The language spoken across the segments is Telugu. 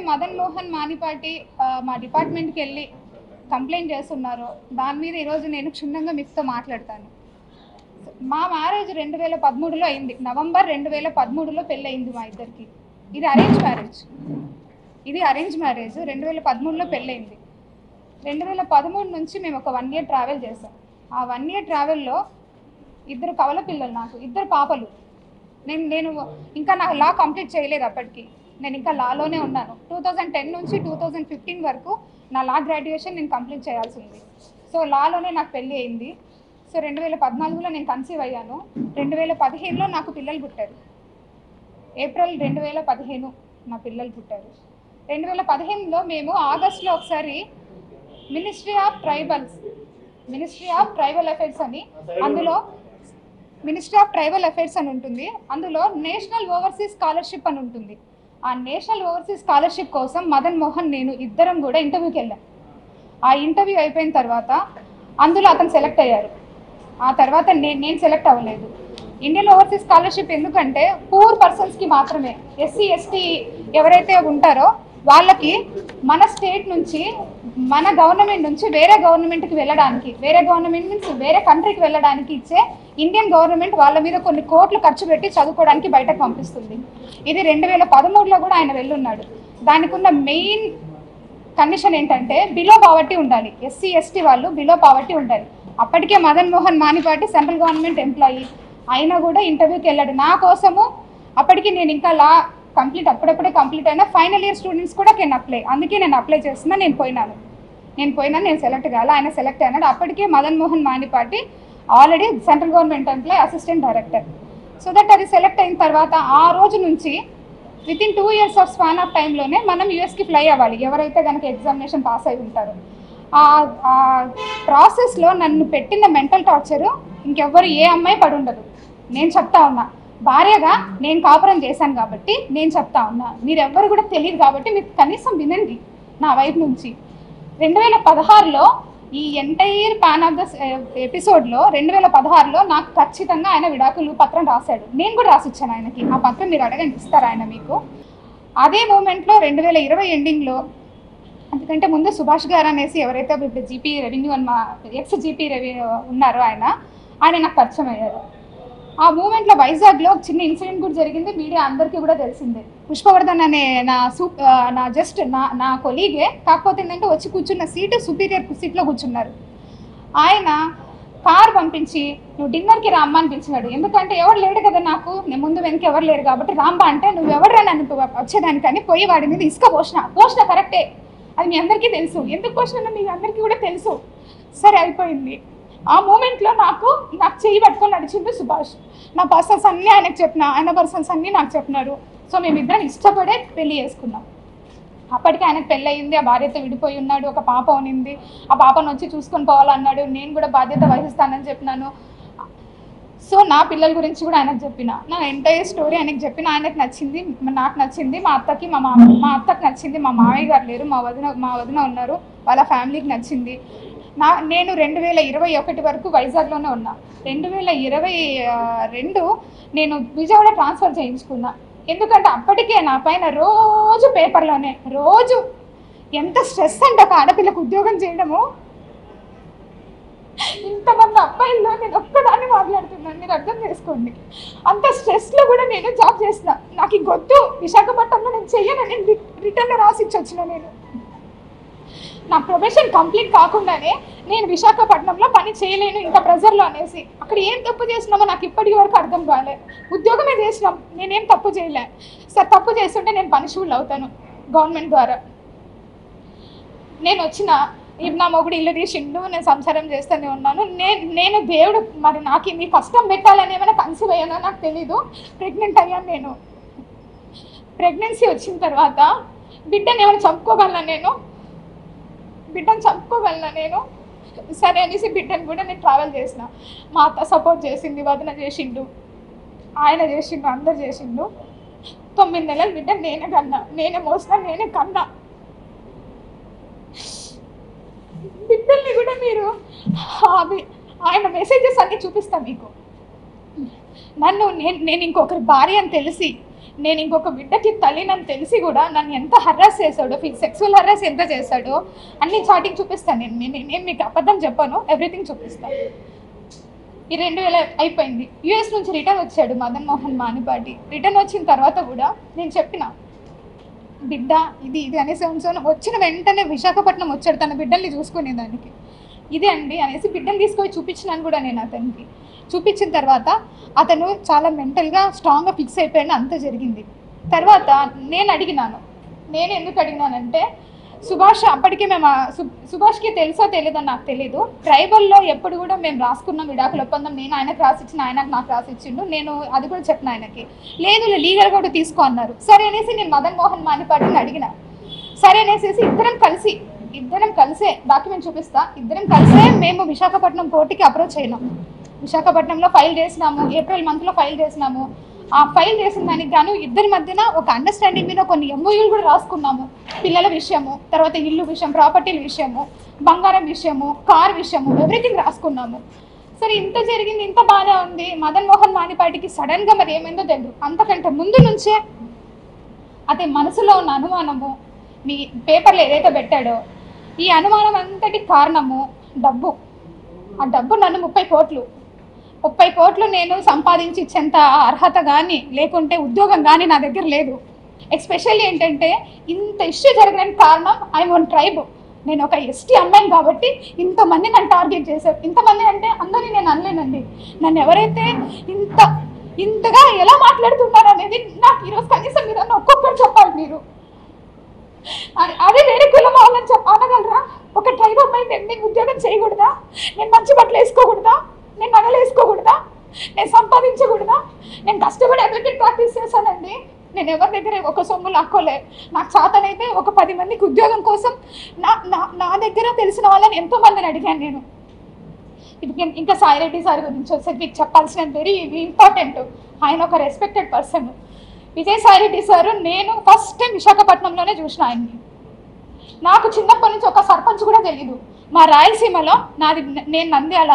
మదన్ మోహన్ మానిపాటి మా డిపార్ట్మెంట్కి వెళ్ళి కంప్లైంట్ చేస్తున్నారో దాని మీద ఈరోజు నేను క్షుణ్ణంగా మీతో మాట్లాడతాను. మా మ్యారేజ్ 2013లో అయింది. నవంబర్ 2013లో పెళ్ళి అయింది మా ఇద్దరికి. ఇది అరేంజ్ మ్యారేజ్ 2013లో పెళ్ళయింది. 2013 నుంచి మేము ఒక 1 year ట్రావెల్ చేసాం. ఆ 1 year ట్రావెల్లో 2 కవల పిల్లలు, నాకు 2 పాపలు. నేను ఇంకా నా లా కంప్లీట్ చేయలేదు. అప్పటికి నేను ఇంకా లాలోనే ఉన్నాను. 2010 నుంచి 2015 వరకు నా లా గ్రాడ్యుయేషన్ నేను కంప్లీట్ చేయాల్సి ఉంది. సో లాలోనే నాకు పెళ్ళి అయింది. సో 2014లో నేను కన్సీవ్ అయ్యాను. 2015లో నాకు పిల్లలు పుట్టారు. ఏప్రిల్ 2015 నా పిల్లలు పుట్టారు. 2015లో మేము ఆగస్టులో ఒకసారి మినిస్ట్రీ ఆఫ్ ట్రైబల్ అఫైర్స్ అని, అందులో మినిస్ట్రీ ఆఫ్ ట్రైబల్ అఫైర్స్ అని ఉంటుంది. అందులో నేషనల్ ఓవర్సీస్ స్కాలర్షిప్ అని ఉంటుంది. ఆ నేషనల్ ఓవర్సీస్ స్కాలర్షిప్ కోసం మదన్ మోహన్ నేను ఇద్దరం కూడా ఇంటర్వ్యూకి వెళ్ళాం. ఆ ఇంటర్వ్యూ అయిపోయిన తర్వాత అందులో అతను సెలెక్ట్ అయ్యారు. ఆ తర్వాత నేను సెలెక్ట్ అవ్వలేదు. ఇండియన్ ఓవర్సీస్ స్కాలర్షిప్ ఎందుకంటే పూర్ పర్సన్స్కి మాత్రమే, ఎస్సీ ఎస్టీ ఎవరైతే ఉంటారో వాళ్ళకి మన స్టేట్ నుంచి, మన గవర్నమెంట్ నుంచి వేరే గవర్నమెంట్కి వెళ్ళడానికి, వేరే గవర్నమెంట్ నుంచి వేరే కంట్రీకి వెళ్ళడానికి ఇచ్చే ఇండియన్ గవర్నమెంట్ వాళ్ళ మీద కొన్ని కోట్లు ఖర్చు పెట్టి చదువుకోవడానికి బయటకు పంపిస్తుంది. ఇది 2013లో కూడా ఆయన వెళ్ళున్నాడు. దానికి ఉన్న మెయిన్ కండిషన్ ఏంటంటే బిలో పావర్టీ ఉండాలి. ఎస్సీ ఎస్టీ వాళ్ళు బిలో పావర్టీ ఉండాలి. అప్పటికే Madan Mohan Manipati central government employee అయినా కూడా ఇంటర్వ్యూకి వెళ్ళాడు నా కోసము. అప్పటికి నేను ఇంకా లా అప్పుడప్పుడే కంప్లీట్ అయినా ఫైనల్ ఇయర్ స్టూడెంట్స్ కూడా అందుకే నేను అప్లై చేస్తున్నా. నేను పోయినాను, నేను సెలెక్ట్ కాలే, ఆయన సెలెక్ట్ అయినాడు. అప్పటికే Madan Mohan Manipati already central government employee, assistant director. So that అది సెలెక్ట్ అయిన తర్వాత ఆ రోజు నుంచి within 2 years of span of టైంలోనే మనం యూఎస్కి ఫ్లై అవ్వాలి, ఎవరైతే కనుక ఎగ్జామినేషన్ పాస్ అయి ఉంటారో. ఆ ప్రాసెస్లో నన్ను పెట్టిన మెంటల్ టార్చరు ఇంకెవ్వరు ఏ అమ్మాయి పడి ఉండదు. నేను చెప్తా ఉన్నా, భార్యగా నేను కాపురం చేశాను కాబట్టి నేను చెప్తా ఉన్నా. మీరెవ్వరు కూడా తెలియదు కాబట్టి మీరు కనీసం వినండి నా వైపు నుంచి. 2016లో ఈ ఎంటైర్ పాన్ ఆఫ్ ద ఎపిసోడ్లో 2016లో నాకు ఖచ్చితంగా ఆయన విడాకులు పత్రం రాశాడు. నేను కూడా రాసిచ్చాను ఆయనకి. ఆ పత్రం మీరు అడగండి, ఇస్తారు ఆయన మీకు. అదే మూమెంట్లో 2020 ఎండింగ్లో, అందుకంటే ముందు సుభాష్ గారు అనేసి ఎవరైతే ఇప్పుడు జీపీ రెవెన్యూ అని, మా ఎక్స్ జీపీ రెవెన్యూ ఉన్నారో ఆయన నాకు పరిచయం అయ్యారు. ఆ మూమెంట్లో వైజాగ్లో చిన్న ఇన్సిడెంట్ కూడా జరిగింది, మీడియా అందరికీ కూడా తెలిసిందే. పుష్పవర్ధన్ అనే నా కొలీగే, కాకపోతే ఏంటంటే వచ్చి కూర్చున్న సీటు సుపీరియర్ సీట్లో కూర్చున్నారు. ఆయన కార్ పంపించి నువ్వు డిన్నర్కి రామ్మా అని పిలిచినాడు. ఎందుకంటే ఎవరు లేడు కదా, నాకు నేను ముందు వెనక ఎవరు లేరు కాబట్టి రామ్మా అంటే నువ్వు ఎవడరా నన్ను వచ్చేదానికని పోయి వాడి మీద ఇసుక పోసిన కరెక్టే, అది మీ అందరికీ తెలుసు. ఎందుకు పోసినా మీ అందరికీ కూడా తెలుసు. సరే అయిపోయింది. ఆ మూమెంట్లో నాకు చెయ్యి పట్టుకొని నడిచింది సుభాష్. నా పర్సన్స్ అన్నీ ఆయనకు చెప్పిన, ఆయన పర్సన్స్ అన్నీ నాకు చెప్పినారు. సో మేమిద్దరం ఇష్టపడే పెళ్లి చేసుకున్నాం. అప్పటికి ఆయనకు పెళ్ళి అయింది, ఆ భార్యతో విడిపోయి ఉన్నాడు, ఒక పాప ఉనింది. ఆ పాపను వచ్చి చూసుకొని పోవాలన్నాడు. నేను కూడా బాధ్యత వహిస్తానని చెప్పినాను. సో నా పిల్లల గురించి కూడా ఆయనకు చెప్పిన, నా ఎంటైర్ స్టోరీ ఆయనకు చెప్పిన. ఆయనకు నచ్చింది, నాకు నచ్చింది, మా అత్తకి మా అత్తకు నచ్చింది. మా మామయ్య గారు లేరు, మా వదిన ఉన్నారు, వాళ్ళ ఫ్యామిలీకి నచ్చింది. నేను 2021 వరకు వైజాగ్లోనే ఉన్నా. 2022 నేను విజయవాడ ట్రాన్స్ఫర్ చేయించుకున్నా. ఎందుకంటే అప్పటికే నా పైన రోజు పేపర్లోనే రోజు ఎంత స్ట్రెస్ అంటే ఒక ఆడపిల్లకు ఉద్యోగం చేయడము. ఇంతమంది అబ్బాయిల్లో నేను ఒక్కదాన్ని మాట్లాడుతున్నాను, మీరు అర్థం చేసుకోండి. అంత స్ట్రెస్లో కూడా నేను జాబ్ చేసిన. నాకు ఈ గొద్దు విశాఖపట్నంలో నేను చెయ్యను, నేను రిటర్న్లో రాసిచ్చి వచ్చిన. నా ప్రొఫెషన్ కంప్లీట్ కాకుండానే నేను విశాఖపట్నంలో పని చేయలేను ఇంత ప్రెజర్లో అనేసి. అక్కడ ఏం తప్పు చేసినామో నాకు ఇప్పటి వరకు అర్థం కాలే. ఉద్యోగమే చేసినాం, నేనేం తప్పు చేయలే. సార్ తప్పు చేస్తుంటే నేను పనిష్బుల్ అవుతాను గవర్నమెంట్ ద్వారా. నేను వచ్చిన నా మొగుడు ఇల్లు తీసిండు, నేను సంసారం చేస్తూనే ఉన్నాను. నేను దేవుడు మరి నాకు ఇది కష్టం పెట్టాలని ఏమైనా కన్సీవ్ అయ్యానో నాకు తెలీదు. ప్రెగ్నెంట్ అయ్యాను. నేను ప్రెగ్నెన్సీ వచ్చిన తర్వాత బిడ్డను ఏమైనా చంపుకోగలనా నేను? సరే అనేసి బిడ్డను కూడా నేను ట్రావెల్ చేసిన. మా అత్త సపోర్ట్ చేసింది, వదిన చేసిండు, ఆయన చేసిండు, అందరు చేసిండు. 9 నెలల బిడ్డ నేనే మోసిన, నేనే కన్నా. బిడ్డల్ని కూడా మీరు ఆయన మెసేజెస్ అన్నీ చూపిస్తాను మీకు. నేను ఇంకొకరి భార్య అని తెలిసి నేను ఇంకొక బిడ్డకి తల్లినని తెలిసి కూడా నన్ను ఎంత హర్రాస్ చేశాడో, సెక్సువల్ హర్రాస్ ఎంత చేశాడో అన్ని చాటింగ్ చూపిస్తాను. నేను మీకు అబద్ధం చెప్పాను, ఎవ్రీథింగ్ చూపిస్తాను. ఈ 2000 అయిపోయింది. యూఎస్ నుంచి రిటర్న్ వచ్చాడు మదన్ మోహన్ మానిపాటి. రిటర్న్ వచ్చిన తర్వాత కూడా నేను చెప్పిన బిడ్డ ఇది అనేసి వచ్చిన వెంటనే విశాఖపట్నం వచ్చాడు తన బిడ్డల్ని చూసుకునేదానికి. ఇదే అండి అనేసి బిడ్డను తీసుకొని చూపించినాను కూడా నేను అతనికి. చూపించిన తర్వాత అతను చాలా మెంటల్గా స్ట్రాంగ్గా ఫిక్స్ అయిపోయాడు. అంత జరిగింది. తర్వాత నేను ఎందుకు అడిగినానంటే సుభాష్ అప్పటికే మేము సుభాష్కి తెలుసో తెలియదో నాకు తెలీదు. ట్రైబల్లో ఎప్పుడు కూడా మేము రాసుకున్నాం విడాకుల ఒప్పందం. నేను ఆయనకు రాసిచ్చిన, ఆయనకు నాకు రాసిచ్చిండు. నేను అది కూడా చెప్పిన ఆయనకి. లేదు లీగల్గా కూడా తీసుకో అన్నారు. సరే అనేసి నేను మదన్ మోహన్ మానిపాటిని అడిగిన. సరే అనేసి ఇద్దరం కలిసే డాక్యుమెంట్ చూపిస్తా, ఇద్దరం కలిసే మేము విశాఖపట్నం కోర్టుకి అప్రోచ్ అయినాం. విశాఖపట్నంలో ఫైల్ చేసినాము, ఏప్రిల్ మంత్లో ఫైల్ చేసినాము. ఆ ఫైల్ చేసిన దానికి గాను ఇద్దరి మధ్యన ఒక అండర్స్టాండింగ్ మీద కొన్ని ఎంఓయూలు కూడా రాసుకున్నాము. పిల్లల విషయము, తర్వాత ఇల్లు విషయం, ప్రాపర్టీల విషయము, బంగారం విషయము, కార్ విషయము, ఎవ్రీథింగ్ రాసుకున్నాము. సరే ఇంత జరిగింది, ఇంత బాగా ఉంది. మదన్ మోహన్ మానిపాటికి సడన్గా మరి ఏమైందో తెలియదు. అంతకంటే ముందు నుంచే అతని మనసులో ఉన్న అనుమానము, మీ పేపర్లో ఏదైతే పెట్టాడో ఈ అనుమానం అంతటి కారణము డబ్బు. ఆ డబ్బు నన్ను 30 కోట్లు నేను సంపాదించి ఇచ్చేంత అర్హత కానీ లేకుంటే ఉద్యోగం కానీ నా దగ్గర లేదు. ఎస్పెషల్లీ ఏంటంటే ఇంత ఇష్యూ జరగడానికి కారణం ఐఎమ్ వన్ ట్రైబ్. నేను ఒక ఎస్టీ అమ్మాయిని కాబట్టి ఇంతమంది నన్ను టార్గెట్ చేశారు. ఇంతమంది అంటే అందరినీ నేను అనలేనండి. నన్ను ఎవరైతే ఇంతగా ఎలా మాట్లాడుతున్నారు అనేది నాకు ఈరోజు కనీసం మీరు ఒక్కొక్కరు చెప్పాలి. మీరు అదే వేరే కులం వాళ్ళని అనగలరా? ఒక ట్రైబ్ అమ్మాయి నేను ఉద్యోగం చేయకూడదా? నేను మంచి బట్టలు వేసుకోకూడదా? నేను నగలు వేసుకోకూడదా? నేను సంపాదించకూడదా? నేను కష్టపడి అడ్వకేట్ ప్రాక్టీస్ చేశానండి. నేను ఎవరి దగ్గర ఒక సొమ్ము లాక్కోలే. నాకు చేతనైతే ఒక 10 మందికి ఉద్యోగం కోసం నా దగ్గర తెలిసిన వాళ్ళని ఎంతోమందిని అడిగాను నేను. ఇప్పుడు ఇంకా సాయిరెడ్డి సార్ గురించి వస్తే మీకు చెప్పాల్సిన వెరీ ఇంపార్టెంట్. ఆయన ఒక రెస్పెక్టెడ్ పర్సన్. విజయసాయిరెడ్డి సారు నేను ఫస్ట్ టైం విశాఖపట్నంలోనే చూసిన ఆయన్ని. నాకు చిన్నప్పటి నుంచి ఒక సర్పంచ్ కూడా తెలియదు. మా రాయలసీమలో నేను నంద్యాల,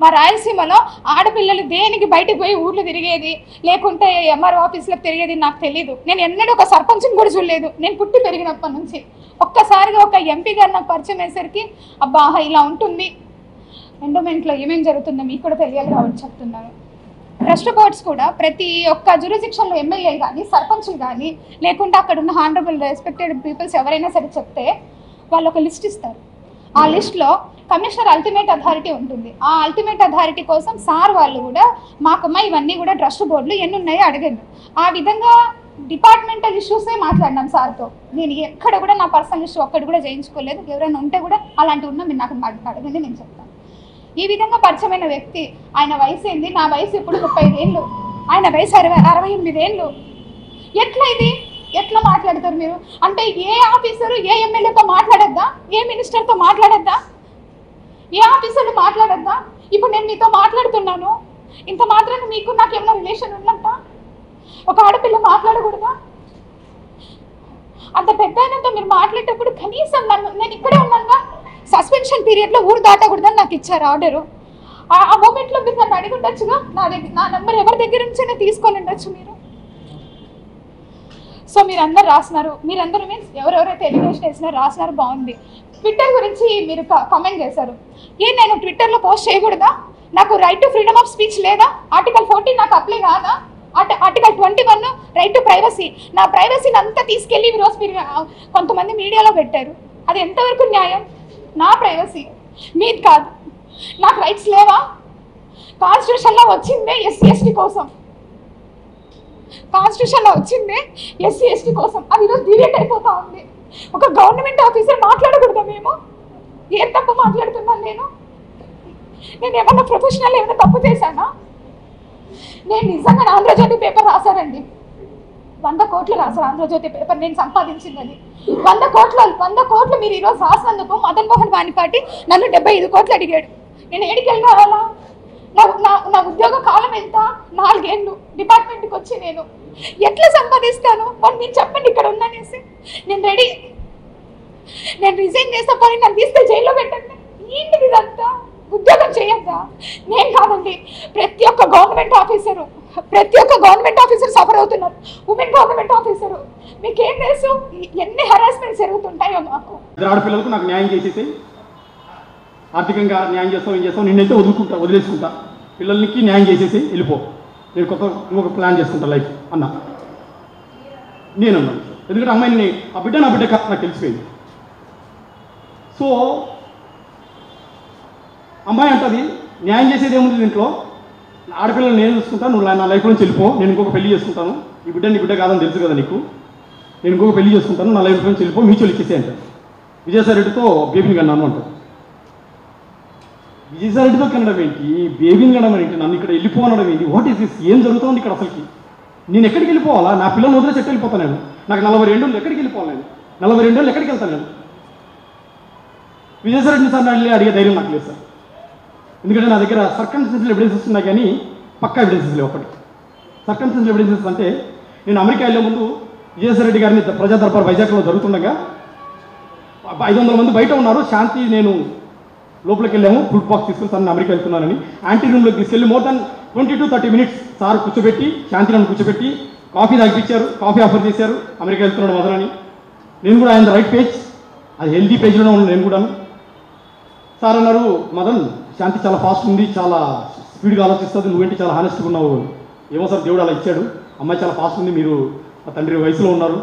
మా రాయలసీమలో ఆడపిల్లలు దేనికి బయటకు పోయి ఊర్లు తిరిగేది లేకుంటే ఎంఆర్ఓ ఆఫీసులకు తిరిగేది నాకు తెలీదు. నేను ఎన్నడూ ఒక సర్పంచ్ని కూడా చూడలేదు నేను పుట్టి పెరిగినప్పటి నుంచి. ఒక్కసారిగా ఒక ఎంపీ గారు నాకు పరిచయం అయ్యేసరికి అబ్బా ఇలా ఉంటుంది, ఎండోమెంట్లో ఏమేమి జరుగుతుందో మీకు కూడా తెలియాలి కాబట్టి చెప్తున్నాను. ట్రస్ట్ బోర్డ్స్ కూడా ప్రతి ఒక్క జ్యూరిస్డిక్షన్లో ఎమ్మెల్యే కానీ సర్పంచ్లు కానీ లేకుంటే అక్కడ ఉన్న హానరబుల్ రెస్పెక్టెడ్ పీపుల్స్ ఎవరైనా సరే చెప్తే వాళ్ళు ఒక లిస్ట్ ఇస్తారు. ఆ లిస్ట్లో కమిషనర్ అల్టిమేట్ అథారిటీ ఉంటుంది. ఆ అల్టిమేట్ అథారిటీ కోసం సార్ వాళ్ళు కూడా మాకమ్మ ఇవన్నీ కూడా ట్రస్ట్ బోర్డులు ఎన్ని ఉన్నాయో అడగండి. ఆ విధంగా డిపార్ట్మెంటల్ ఇష్యూసే మాట్లాడినాం సార్తో. నేను ఎక్కడ కూడా నా పర్సనల్ ఇష్యూ ఒక్కటి కూడా చేయించుకోలేదు. ఎవరైనా ఉంటే కూడా అలాంటివి ఉన్నా మీరు నాకు అడగండి, నేను చెప్తాను. ఈ విధంగా పరిచయమైన వ్యక్తి. ఆయన వయసు ఏంది? నా వయసు ఇప్పుడు 35 ఏళ్ళు, ఆయన వయసు 68 ఏళ్ళు. ఎట్లా మాట్లాడతారు మీరు? అంటే ఏ ఆఫీసరు ఏ ఎమ్మెల్యేతో మాట్లాడద్దా? ఏ మినిస్టర్తో మాట్లాడద్దా? ఏ ఆఫీసర్లు మాట్లాడద్దా? ఇప్పుడు నేను మీతో మాట్లాడుతున్నాను, ఇంత మాత్రాన మీకు నాకు ఏమైనా రిలేషన్ ఉన్నట్ట? ఒక ఆడపిల్ల మాట్లాడకూడదా? అంత పెద్ద ఆయనతో మీరు మాట్లాడేటప్పుడు కనీసం నేను ఇక్కడే ఉన్నానుగా, సస్పెన్షన్ పీరియడ్లో ఊరు దాటకూడదని నాకు ఇచ్చారు ఆర్డరు. ఆ మూమెంట్లో మీరు నన్ను అడిగి ఉండొచ్చుగా, నా నెంబర్ ఎవరి దగ్గర నుంచైనా తీసుకొని ఉండొచ్చు మీరు. సో మీరందరూ రాసినారు, మీరందరూ మీన్స్ ఎవరెవరైతే ఎలిగేషన్ వేసినారో రాసినారు, బాగుంది. ట్విట్టర్ గురించి మీరు కామెంట్ చేశారు. నేను ట్విట్టర్లో పోస్ట్ చేయకూడదా? నాకు right to freedom of speech లేదా? ఆర్టికల్ 14 నాకు అప్లై కాదా? Article 21 right to privacy. నా ప్రైవసీని అంతా తీసుకెళ్ళి ఈరోజు మీరు కొంతమంది మీడియాలో పెట్టారు. అది ఎంతవరకు న్యాయం? నా ప్రైవసీ, మీది కాదు. నాకు రైట్స్ లేవా? కాన్స్టిట్యూషన్లో వచ్చిందే ఎస్సీ ఎస్టీ కోసం, కాన్స్టిట్యూషన్లో వచ్చిందే ఎస్సీ ఎస్టీ కోసం. అది ఈరోజు డిలీట్ అయిపోతా ఉంది. ఒక గవర్నమెంట్ ఆఫీసర్ మాట్లాడకూడదా? మేము ఏం తప్పు మాట్లాడుతున్నాను? నేను ఏమన్నా ప్రొఫెషనల్ ఏమైనా తప్పు చేశానా? నేను నిజంగా ఆంధ్రజ్యోతి పేపర్ రాశానండి, 100 కోట్లు రాశారు ఆంధ్రజ్యోతి పేపర్ నేను సంపాదించిందని. 100 కోట్లు మీరు ఈరోజు రాసినందుకు మదన్ మోహన్ మానిపాటి నన్ను 75 కోట్లు అడిగాడు. నేను ఏడికి వెళ్ళి కావాలా? నా ఉద్యోగ కాలం ఎంత? 4 ఏళ్ళు డిపార్ట్మెంట్కి వచ్చి నేను ఎట్లా సంపాదిస్తాను? మీరు చెప్పండి ఇక్కడ ఉందనేసి. నేను రెడీ, నేను రిజైన్ చేస్తా, పోయి నన్ను తీసుకెళ్ళి జైల్లో పెట్టండి. ఏంటిది ఇదంతా? ఉద్యోగం చేయొద్దా? నేను కాదండి, ప్రతి ఒక్క గవర్నమెంట్ ఆఫీసరు ప్రతి ఒక్క గవర్నమెంట్ ఆఫీసర్ సఫర్ అవుతున్నారు. ఉమెన్ గవర్నమెంట్ ఆఫీసర్ మీకేం తెలుసు ఎన్ని హరాస్మెంట్స్ జరుగుతుంటాయో మాకు. ఆడపిల్లలకు నాకు న్యాయం చేసేసి ఆర్థికంగా న్యాయం చేస్తాం, ఏం చేస్తాం, నిన్నైతే వదిలేసుకుంటా, పిల్లలకి న్యాయం చేసేసి వెళ్ళిపో, నేను ఇంకొక ప్లాన్ చేసుకుంటా లైఫ్ అన్న నేను అన్నాను. ఎందుకంటే అమ్మాయిని ఆ బిడ్డ నా బిడ్డ కాదు నాకు తెలిసిపోయింది. సో అమ్మాయి అంటది న్యాయం చేసేది ఏముంది దీంట్లో, ఆడపిల్లలు నేను చూసుకుంటాను, నువ్వు నా లైఫ్ నుంచి వెళ్ళిపో, నేను ఇంకొక పెళ్లి చేసుకుంటాను, ఈ బిడ్డ నీ బిడ్డ కాదని తెలుసు కదా నీకు, నేను ఇంకొక పెళ్లి చేసుకుంటాను, నా లైఫ్ నుంచి వెళ్ళిపో, మ్యూచువల్ ఇచ్చేసే అంటారు. విజయసాయిరెడ్డితో బేబీని కన్నాను అంటారు. విజయసాయిరెడ్డితో కనడం ఏంటి, బేబీని కనడం ఏంటి, నన్ను ఇక్కడ వెళ్ళిపోనడం ఏంటి, వాట్ ఈస్ దిస్, ఏం జరుగుతుంది ఇక్కడ అసలుకి, నేను ఎక్కడికి వెళ్ళిపోవాలా, నా పిల్లలు వదిలేసి ఎట్టు వెళ్ళిపోతాను నేను, నాకు 42 ఎక్కడికి వెళ్ళిపోవాలి, నేను 42 ఎక్కడికి వెళ్తాను నేను. విజయసాయిరెడ్డిని సార్ వెళ్ళి అడిగే ధైర్యం నాకు లేదు సార్, ఎందుకంటే నా దగ్గర సర్కమ్స్టెన్షియల్ ఎవిడెన్సెస్ ఉన్నాయి కానీ పక్కా ఎవిడెన్సెస్ లేవు. ఒకటి సర్కమ్స్టెన్షియల్ ఎవిడెన్సెస్ అంటే నేను అమెరికా వెళ్ళే ముందు విజయసాయిరెడ్డి గారిని ప్రజా దర్బార్ వైజాగ్లో జరుగుతుండగా 500 మంది బయట ఉన్నారు, శాంతి నేను లోపలికి వెళ్ళాము, ఫుడ్ బాక్స్ తీసుకుని సార్ నేను అమెరికా వెళ్తున్నానని యాంటీ రూమ్లోకి తీసుకెళ్ళి more than 20 to 30 minutes sir కూర్చోబెట్టి శాంతి నన్ను కూర్చోబెట్టి కాఫీ తాగిపించారు, కాఫీ ఆఫర్ చేశారు, అమెరికా వెళ్తున్నాడు మదనని. నేను కూడా ఆయన రైట్ పేజ్, అది హెల్దీ పేజ్లోనే ఉన్నాను నేను కూడాను. సార్ అన్నారు, మదన్ శాంతి చాలా ఫాస్ట్ ఉంది, చాలా స్పీడ్గా ఆలోచిస్తుంది, నువ్వేంటి చాలా హానెస్ట్గా ఉన్నావు, ఏమో సార్ దేవుడు అలా ఇచ్చాడు, అమ్మాయి చాలా ఫాస్ట్ ఉంది, మీరు ఆ తండ్రి వయసులో ఉన్నారు,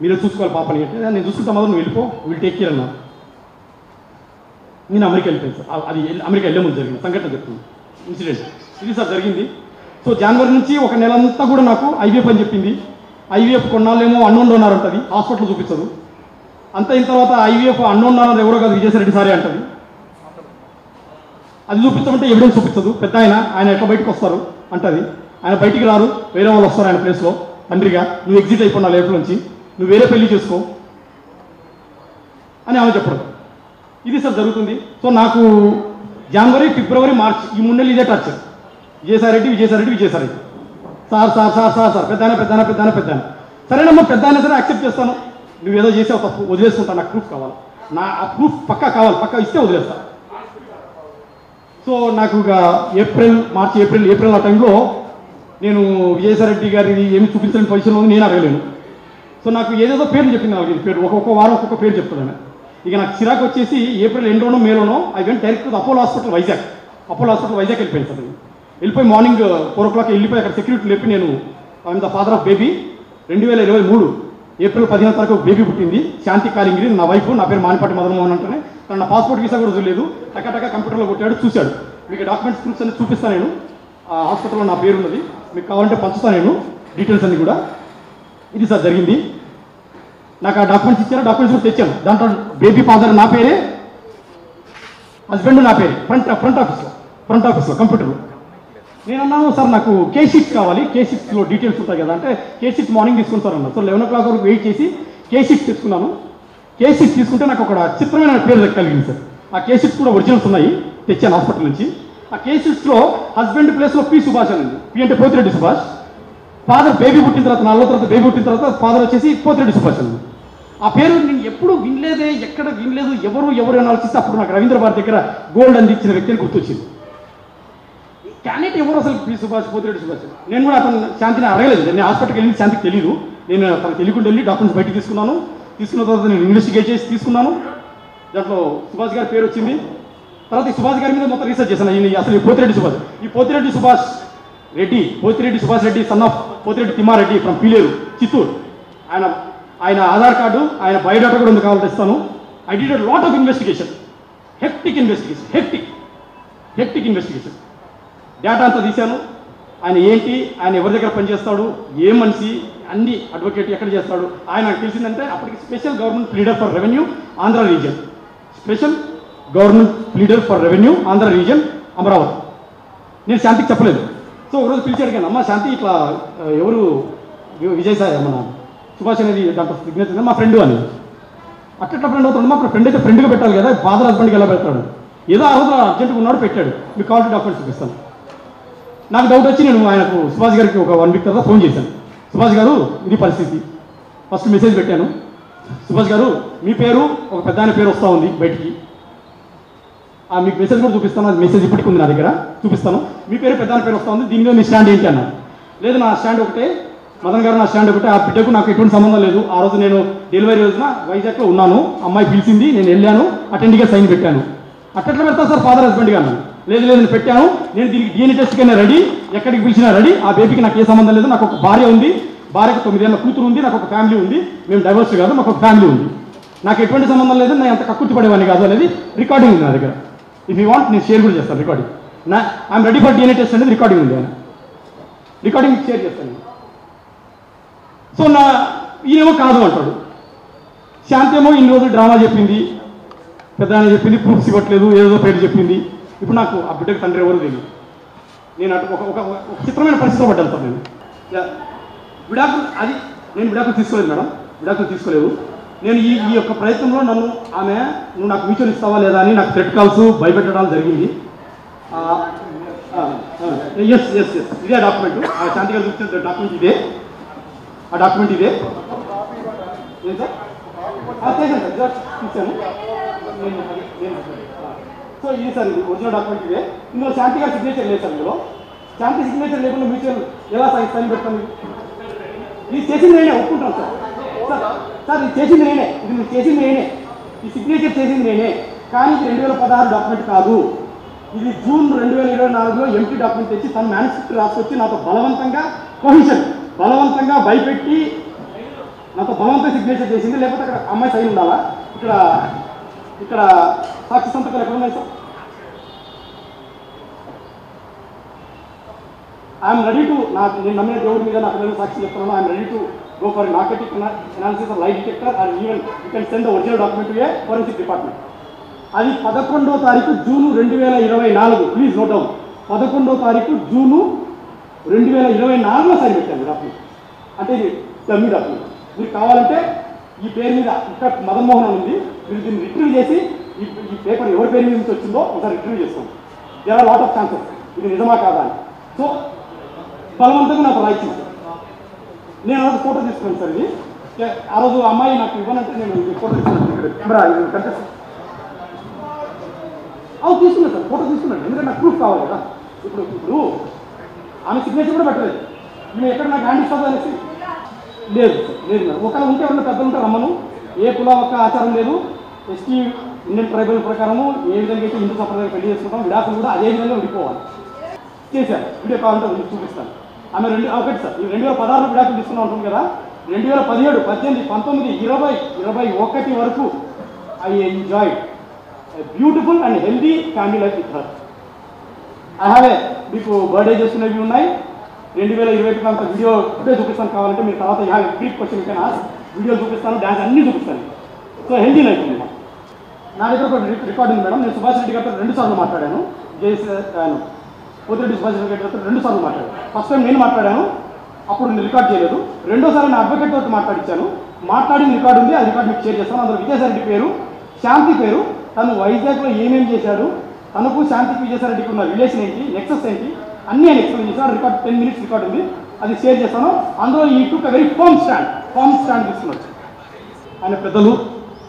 మీరే చూసుకోవాలి పాపని అంటే, నేను చూసుకుంటా మదన్, నువ్వు వెళ్ళిపో, విల్ టేక్ కేర్ అన్నారు. నేను అమెరికా వెళ్ళిపోయాను సార్, అది అమెరికా వెళ్ళే ముందు జరిగింది సంఘటన చెప్తుంది, ఇన్సిడెంట్ ఇది సార్ జరిగింది. సో జనవరి నుంచి ఒక నెలంతా కూడా నాకు ఐవీఎఫ్ అని చెప్పింది. ఐవీఎఫ్ కొన్నాళ్ళేమో అన్నోన్ డోనర్ అంటుంది, హాస్పిటల్ చూపించదు. అంత అయిన తర్వాత ఐవీఎఫ్ అన్నోన్ డోనర్ ఎవరో కాదు విజయసాయిరెడ్డి సారే అంటుంది. అది చూపించమంటే ఎవిడెన్స్ చూపించదు. పెద్ద ఆయన ఎట్లా బయటకు వస్తారు అంటది, ఆయన బయటికి రారు, వేరే వాళ్ళు వస్తారు ఆయన ప్లేస్లో తండ్రిగా, నువ్వు ఎగ్జిట్ అయిపోయినా లైఫ్ నుంచి, నువ్వు వేరే పెళ్లి చేసుకో అని ఆమె చెప్పడం. ఇది సార్ జరుగుతుంది. సో నాకు జనవరి, ఫిబ్రవరి, మార్చ్ ఈ 3 నెలలు ఇదే torture, Vijayasai Reddy sir sir sir sir sir పెద్ద సరేనమ్మా, పెద్ద అయినా సరే యాక్సెప్ట్ చేస్తాను, నువ్వేదో చేసావు తప్పు, వదిలేసుకుంటాను, నాకు ప్రూఫ్ కావాలి, నా ఆ ప్రూఫ్ పక్కా కావాలి, పక్కా ఇస్తే వదిలేస్తా. సో నాకు ఇక ఏప్రిల్ ఆ టైంలో నేను విజయసాయిరెడ్డి గారిని ఏమి చూపించలేని పొజిషన్లో నేను అడగలేను. సో నాకు ఏదేదో పేర్లు చెప్పింది, నాకు పేరు ఒక్కొక్క వారం ఒక్కొక్క పేరు చెప్తాను. ఇక నాకు చిరాకు వచ్చేసి ఏప్రిల్ ఎండ్లోనో మేలోనో I went direct to Apollo hospital Vizag వెళ్ళిపోయింది సార్. వెళ్ళిపోయి మార్నింగ్ 4 o'clock వెళ్ళిపోయి అక్కడ సెక్యూరిటీ లేపి, నేను I'm the father of baby, 2023 April 15వ తారీఖు బేబీ పుట్టింది, శాంతి కాలింగిరి నా వైఫ్, నా పేరు మానిపాటి మదన్మోహన్ అంటేనే, తను నా పాస్పోర్ట్ వీసా కూడా చూడలేదు, టకా కంప్యూటర్లో కొట్టాడు, చూశాడు. మీకు డాక్యుమెంట్స్ ప్రూఫ్స్ అన్ని చూపిస్తాను, నేను ఆ హాస్పిటల్లో నా పేరు ఉన్నది, మీకు కావాలంటే పంచుతాను నేను డీటెయిల్స్ అన్ని కూడా. ఇది సార్ జరిగింది. నాకు ఆ డాక్యుమెంట్స్ ఇచ్చారు, డాక్యుమెంట్స్ కూడా తెచ్చాను. దాంట్లో బేబీ ఫాదర్ నా పేరే, హస్బెండ్ నా పేరే, ఫ్రంట్ ఆఫీస్లో కంప్యూటర్లో. నేను అన్నాను, సార్ నాకు కేషీట్స్ కావాలి, కేషీట్స్లో డీటెయిల్స్ ఉంటాయి కదా అంటే, కేషీట్స్ మార్నింగ్ తీసుకుంటారు అన్నారు. సో 11 o'clock వరకు వెయిట్ చేసి కేషీట్స్ తీసుకున్నాను. కేషీట్స్ తీసుకుంటే నాకు ఒక చిత్రమైన పేరు కలిగింది సార్. ఆ కేషీట్స్ కూడా ఒరిజినల్స్ ఉన్నాయి, తెచ్చాను హాస్పిటల్ నుంచి. ఆ కేషీట్స్లో హస్బెండ్ ప్లేస్లో పి సుభాష్ అని ఉంది, పి అంటే పోతిరెడ్డి సుభాష్. ఫాదర్ బేబీ పుట్టిన తర్వాత 4 తర్వాత బేబీ పుట్టిన తర్వాత ఫాదర్ వచ్చేసి పోతిరెడ్డి సుభాష్ అని. ఆ పేరు నేను ఎప్పుడు వినలేదే, ఎక్కడ వినలేదు, ఎవరు అని ఆలోచిస్తే అప్పుడు నాకు రవీంద్ర భారతి దగ్గర గోల్డ్ అందించిన వ్యక్తిని గుర్తొచ్చింది. క్యాండిడేట్ ఎవరు అసలు పి సుభాష్, పోతిరెడ్డి సుభాష్. నేను కూడా అతను శాంతిని అడగలేదు, నేను హాస్పిటల్కి వెళ్ళి శాంతికి తెలియదు, నేను తనకు తెలియకుండా వెళ్ళి డాక్యుమెంట్స్ బయటకు తీసుకున్న తర్వాత నేను ఇన్వెస్టిగేట్ చేసి తీసుకున్నాను. దాంట్లో సుభాష్ గారి పేరు వచ్చింది. తర్వాత ఈ సుభాష్ గారి మీద మొత్తం రీసెర్చ్ చేశాను. అసలు Pothireddy Subhash Reddy son of Pothireddy Thimmareddy from Pileru, Chittoor. ఆయన ఆధార్ కార్డు, ఆయన బయోడాటా కూడా ఉంది, కావాలంటే ఇస్తాను. I did a lot of investigation, hectic investigation. Data అంతా తీశాను. ఆయన ఏంటి, ఆయన ఎవరి దగ్గర పనిచేస్తాడు, ఏ మనిషి, అన్ని అడ్వకేట్ ఎక్కడ చేస్తాడు, ఆయన నాకు తెలిసిందంటే అప్పటికి special government pleader for revenue Andhra region Amaravati. నేను శాంతికి చెప్పలేదు. సో ఒకరోజు పిలిచి అడిగాను, అమ్మ శాంతి ఇట్లా ఎవరు విజయసాయి మన సుభాష్ అనేది దాంట్లో సిగ్నేచర్ మా ఫ్రెండ్ అని. అట్లా ఫ్రెండ్ అవుతాడు, మా ఫ్రెండ్ అయితే ఫ్రెండ్గా పెట్టాలి కదా, ఫాదర్ హస్బెండ్కి ఎలా పెడతాడు, ఏదో ఆ రోజు అర్జెంట్గా ఉన్నాడు, పెట్టాడు, మీకు కావాల్సిన డాక్యుమెంట్స్ చూపిస్తాను. నాకు డౌట్ వచ్చి నేను ఆయనకు సుభాష్ గారికి ఒక 1 week తర్వాత ఫోన్ చేశాను. సుభాష్ గారు ఇది పరిస్థితి, ఫస్ట్ మెసేజ్ పెట్టాను. సుభాష్ గారు మీ పేరు ఒక పెద్ద ఆయన పేరు వస్తూ ఉంది బయటికి, మీకు మెసేజ్ కూడా చూపిస్తాను, అది మెసేజ్ ఇప్పటికి ఉంది నా దగ్గర, చూపిస్తాను. మీ పేరు పెద్ద ఆయన పేరు వస్తూ ఉంది, దీని మీద మీ స్టాండ్ ఏంటి అన్నారు. లేదు నా స్టాండ్ ఒకటే, మదన్ గారు నా స్టాండ్ ఒకటే, ఆ బిడ్డకు నాకు ఎటువంటి సంబంధం లేదు. ఆ రోజు నేను డెలివరీ రోజున వైజాగ్లో ఉన్నాను, అమ్మాయి పిలిచింది, నేను వెళ్ళాను, అటెండ్గా సైన్ పెట్టాను. అట్లా పెడతా సార్ ఫాదర్ హస్బెండ్గా అన్నాను. లేదు నేను పెట్టాను, నేను దీనికి DNA టెస్ట్కైనా రెడీ, ఎక్కడికి పిలిచినా రెడీ, ఆ బేబీకి నాకు ఏ సంబంధం లేదు, నాకు ఒక భార్య ఉంది, భార్యకు 9 ఏళ్ళ కూతురు ఉంది, నాకు ఒక ఫ్యామిలీ ఉంది, మేము డైవర్స్ కాదు, మాకు ఒక ఫ్యామిలీ ఉంది, నాకు ఎటువంటి సంబంధం లేదు, నేను అంత కక్కుర్తి పడేవాడిని కాదు అనేది రికార్డింగ్ ఉంది నా దగ్గర. ఇఫ్ యూ వాంట్ నేను షేర్ కూడా చేస్తాను recording. I'm ready for DNA test అనేది రికార్డింగ్ ఉంది, ఆయన రికార్డింగ్ షేర్ చేస్తాను. సో ఈయనేమో కాదు అంటాడు. శాంతి ఏమో ఇన్ని రోజులు డ్రామా చెప్పింది, పెద్ద ఆయన చెప్పింది, ప్రూఫ్స్ ఇవ్వట్లేదు, ఏదో పేరు చెప్పింది. ఇప్పుడు నాకు ఆ బిడ్డకు తండ్రి ఎవరు తెలియదు. నేను అటు ఒక చిత్రమైన పరిస్థితిలో పడ్డాను సార్. నేను విడాకులు తీసుకోలేదు మేడం, విడాకులు తీసుకోలేదు. నేను ఈ యొక్క ప్రయత్నంలో నన్ను ఆమె నువ్వు నాకు మ్యూచువల్ ఇస్తావా లేదా అని నాకు థ్రెట్ కాల్స్ భయపెట్టడం జరిగింది. ఎస్ ఎస్ ఎస్ ఇదే డాక్యుమెంట్, శాంతి గారు చూపించిన డాక్యుమెంట్ ఇదే, ఆ డాక్యుమెంట్ ఇదే. ఏం సార్ చేశాను సార్, చూసాను. సో ఇది సార్, ఇది ఒరిజినల్ డాక్యుమెంట్ ఇదే. ఇందులో శాంతి గారి సిగ్నేచర్ లేదు సార్. ఇందులో శాంతి సిగ్నేచర్ లేకుండా మ్యూచువల్ ఎలా సైన్ పెడతాను? ఇది చేసింది నేనే, ఒప్పుకుంటాను సార్. సార్ ఇది చేసింది నేనే, ఇది మీరు చేసింది నేనే, ఈ సిగ్నేచర్ చేసింది నేనే. కానీ ఇది 2016 డాక్యుమెంట్ కాదు, ఇది జూన్ 2024లో ఎంటీ డాక్యుమెంట్ తెచ్చి తన మ్యానుస్క్రిప్ట్ రాసుకొచ్చి నాతో బలవంతంగా కొహిషన్, బలవంతంగా భయపెట్టి నాతో బలవంతంగా సిగ్నేచర్ చేసింది. లేకపోతే అక్కడ అమ్మాయి సైన్ ఉండాలా? ఇక్కడ సాక్షి సంతకాలు ఎక్కడ ఉన్నాయి సార్? ఐఎమ్ రెడీ టు, నేను నమ్మిన దేవుడి మీద నాకు నేను సాక్షి చెప్తున్నాను. I'm ready to go for narcotic analysis of lie detector and even you can send the original document to A forensic department. అది 11వ తారీఖు జూన్ 2024, ప్లీజ్ నోట్ డౌన్. 11వ తారీఖు జూను 2024లో సైన్ పెట్టాను డాక్యుమెంట్. అంటే ఇది డమ్మీ డాక్యుమెంట్. మీరు కావాలంటే ఈ పేరు మీద ఇక్కడ మదన్ మోహన్ అని ఉంది, మీరు దీన్ని రిట్రీవ్ చేసి ఈ పేపర్ ఎవరి పేరు మీద నుంచి వచ్చిందో ఒకసారి రిట్రీవ్ చేస్తాం. There are lot of chances ఇది నిజమా కాదా అని. సో బలవంతంగా నాకు రాయించింది. నేను ఆ రోజు ఫోటో తీసుకున్నాను సార్. ఇది ఆ రోజు అమ్మాయి నాకు ఇవ్వనంటే నేను ఫోటో తీసుకున్నాను. ఇక్కడ కెమెరా తీసుకున్నాను సార్, ఫోటో తీసుకున్నాను. ఎందుకంటే నాకు ప్రూఫ్ కావాలి కదా. ఇప్పుడు ఆమె సిగ్నేచర్ కూడా పెట్టలేదు. మేము ఎక్కడ నాకు హ్యాండ్ ఇస్తుంది అనేసి లేదు లేదు మేడం. ఒకవేళ ఉంటే ఎవరైనా పెద్దలు ఉంటే రమ్మను. ఏ కుల ఒక్క ఆచారం లేదు. ఎస్టీ ఇండియన్ ట్రైబల్ ప్రకారము ఏ విధంగా అయితే హిందూ సంప్రదాయం పెళ్లి చేసుకుంటాం, విడాకులు కూడా అదే విధంగా విడిపోవాలి. చేశారు. వీడియో కావాలంటే చూపిస్తాను. ఆమె ఒకటి సార్, ఈ 2016లో విడాకులు తీసుకున్నా ఉంటుంది కదా, 2017, 18, 19, 20, 21 వరకు I enjoy beautiful and healthy family life with her. I have a మీకు బర్త్డే చేసుకునేవి ఉన్నాయి. 2021 అంత వీడియో ఇప్పుడే చూపిస్తాను. కావాలంటే మీరు తర్వాత బ్రీఫ్ క్వశ్చన్ కన్నా వీడియో చూపిస్తాను, డ్యాన్స్ అన్నీ చూపిస్తాను. సో హెల్దీ లైఫ్ ఉంది. నా దగ్గర ఒక రికార్డ్ ఉంది మేడం. నేను సుభాష్ రెడ్డి గారితో 2 సార్లు మాట్లాడాను. పోతిరెడ్డి సుభాష్ రెడ్డి గారితో 2 సార్లు మాట్లాడాను. ఫస్ట్ టైం నేను మాట్లాడాను, అప్పుడు నేను రికార్డ్ చేయలేదు. రెండోసారి నా అడ్వకేట్ తోటి మాట్లాడించాను. మాట్లాడిన రికార్డు ఉంది, ఆ రికార్డు మీకు షేర్ చేస్తాను. అందులో విజయసాయిరెడ్డి పేరు, శాంతి పేరు, తను వైజాగ్లో ఏమేమి చేశాడు, తనకు శాంతికి విజయసాయిరెడ్డికి ఉన్న రిలేషన్ ఏంటి, నెక్సెస్ ఏంటి, అన్నీ ఆయన ఎక్స్ప్లెయిన్ చేశాను. రికార్డ్ 10 minutes రికార్డు ఉంది, అది షేర్ చేస్తాను. అందులో ఈ టుక్ వెరీ ఫర్మ్ స్టాండ్ తీసుకున్నాడు. ఆయన పెద్దలు,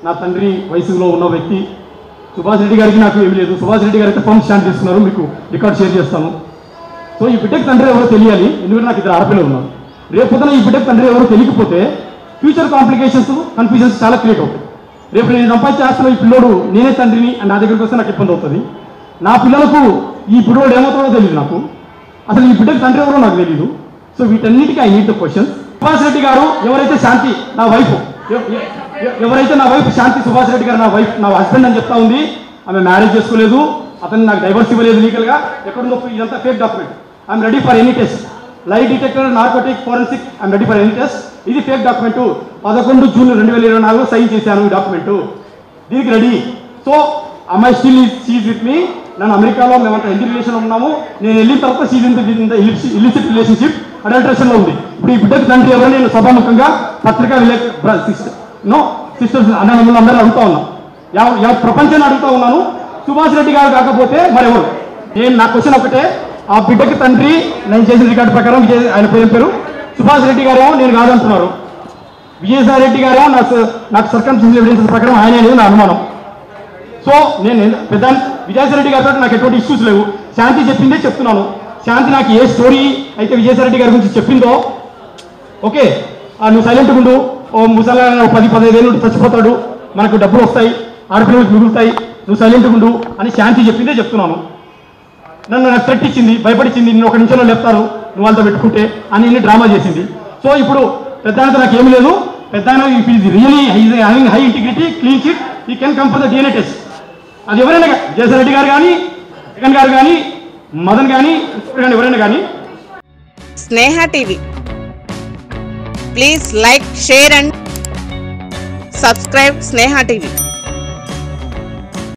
నా తండ్రి వయసులో ఉన్న వ్యక్తి. సుభాష్ రెడ్డి గారికి నాకు ఏమి లేదు. సుభాష్ రెడ్డి గారికి ఫర్మ్ స్టాండ్ తీసుకున్నారు. మీకు రికార్డ్ షేర్ చేస్తాను. సో ఈ బిడ్డకు తండ్రి ఎవరో తెలియాలి, ఎందుకంటే నాకు 2 ఆడపిల్లలు ఉన్నారు. రేపు పొద్దున ఈ బిడ్డకు తండ్రి ఎవరో తెలియకపోతే ఫ్యూచర్ కాంప్లికేషన్స్, కన్ఫ్యూజన్స్ చాలా క్రియేట్ అవుతాయి. రేపు నేను సంపాదించే ఆస్తిలో ఈ పిల్లోడు నేనే తండ్రిని అండ్ నా దగ్గరికి వస్తే నాకు ఇబ్బంది అవుతుంది. నా పిల్లలకు ఈ పిల్లోడు ఏమవుతాడో తెలియదు నాకు. అసలు ఈ బిడ్డకు తండ్రి ఎవరో నాకు తెలియదు. సో వీటన్నిటికీ I need the question. Subhash Reddy గారు ఎవరైతే శాంతి నా వైఫ్, ఎవరైతే నా వైఫ్ శాంతి సుభాష్ రెడ్డి గారు నా వైఫ్, నా హస్బెండ్ అని చెప్తా ఉంది. ఆమె మ్యారేజ్ చేసుకోలేదు, అతను నాకు డైవర్స్ ఇవ్వలేదు లీగల్గా. ఎక్కడుందో ఇదంతా fake document. I'm ready for any test, lie detector, narcotic, forensic, I'm ready for any test. ఇది ఫేక్ డాక్యుమెంట్. 11 జూన్ 2024లో సైన్ చేశాను ఈ డాక్యుమెంట్. దీనికి రెడీ. సో అమ్మాయి స్టిల్ షీజ్ విత్ మీ. నన్ను అమెరికాలో మేమంతా హెల్తీ రిలేషన్ ఉన్నాము. నేను వెళ్ళిన తర్వాత షీజ్ ఇన్ ఇలిసిట్ రిలేషన్షిప్, అడల్ట్రేషన్లో ఉంది. ఇప్పుడు ఈ బిడ్డకు తండ్రి ఎవరో నేను సభాముఖంగా పత్రికా సిస్టర్స్ అన్నదమ్ములు అందరూ అడుగుతా ఉన్నాను. ప్రపంచాన్ని అడుగుతా ఉన్నాను. సుభాష్ రెడ్డి గారు కాకపోతే మరెవరు? నా క్వశ్చన్ ఒకటే, ఆ బిడ్డకి తండ్రి నేను చేసిన రికార్డు ప్రకారం ఆయన పేరు సుభాష్ రెడ్డి గారేమో నేను కాదంటున్నారు. విజయసాయి రెడ్డి గారేమో నాకు సర్కమ్స్టెన్షియల్ ఎవిడెన్స్ ప్రకారం ఆయన అనేది నా అనుమానం. సో నేను పెద్ద విజయసాయి రెడ్డి గారితో నాకు ఎటువంటి ఇష్యూస్ లేవు. శాంతి చెప్పిందే చెప్తున్నాను. శాంతి నాకు ఏ స్టోరీ అయితే విజయసాయిరెడ్డి గారి గురించి చెప్పిందో, ఓకే నువ్వు సైలెంట్గా ఉండు, ఓ ముసలా 10-15 ఏళ్ళు చచ్చిపోతాడు, మనకు డబ్బులు వస్తాయి, ఆడపిల్లలకు మిగులుతాయి, నువ్వు సైలెంట్గా ఉండు అని శాంతి చెప్పిందే చెప్తున్నాను. నన్ను నాకు థ్రెట్ ఇచ్చింది, భయపడిచ్చింది, నేను 1 నిమిషంలో లేపుతారు నువ్వు వాళ్ళతో పెట్టుకుంటే అని ఇన్ని డ్రామా చేసింది. సో ఇప్పుడు పెద్ద ఆయనతో నాకు ఏమీ లేదు. పెద్ద ఆయన if is really having high integrity, clean chit, ఈ can come for the DNA test. అది ఎవరైనా జయసాయిరెడ్డి గారు కానీ, జగన్ గారు కానీ, మదన్ కానీ, ఎవరైనా కానీ. Sneha TV, please like, share and subscribe Sneha TV.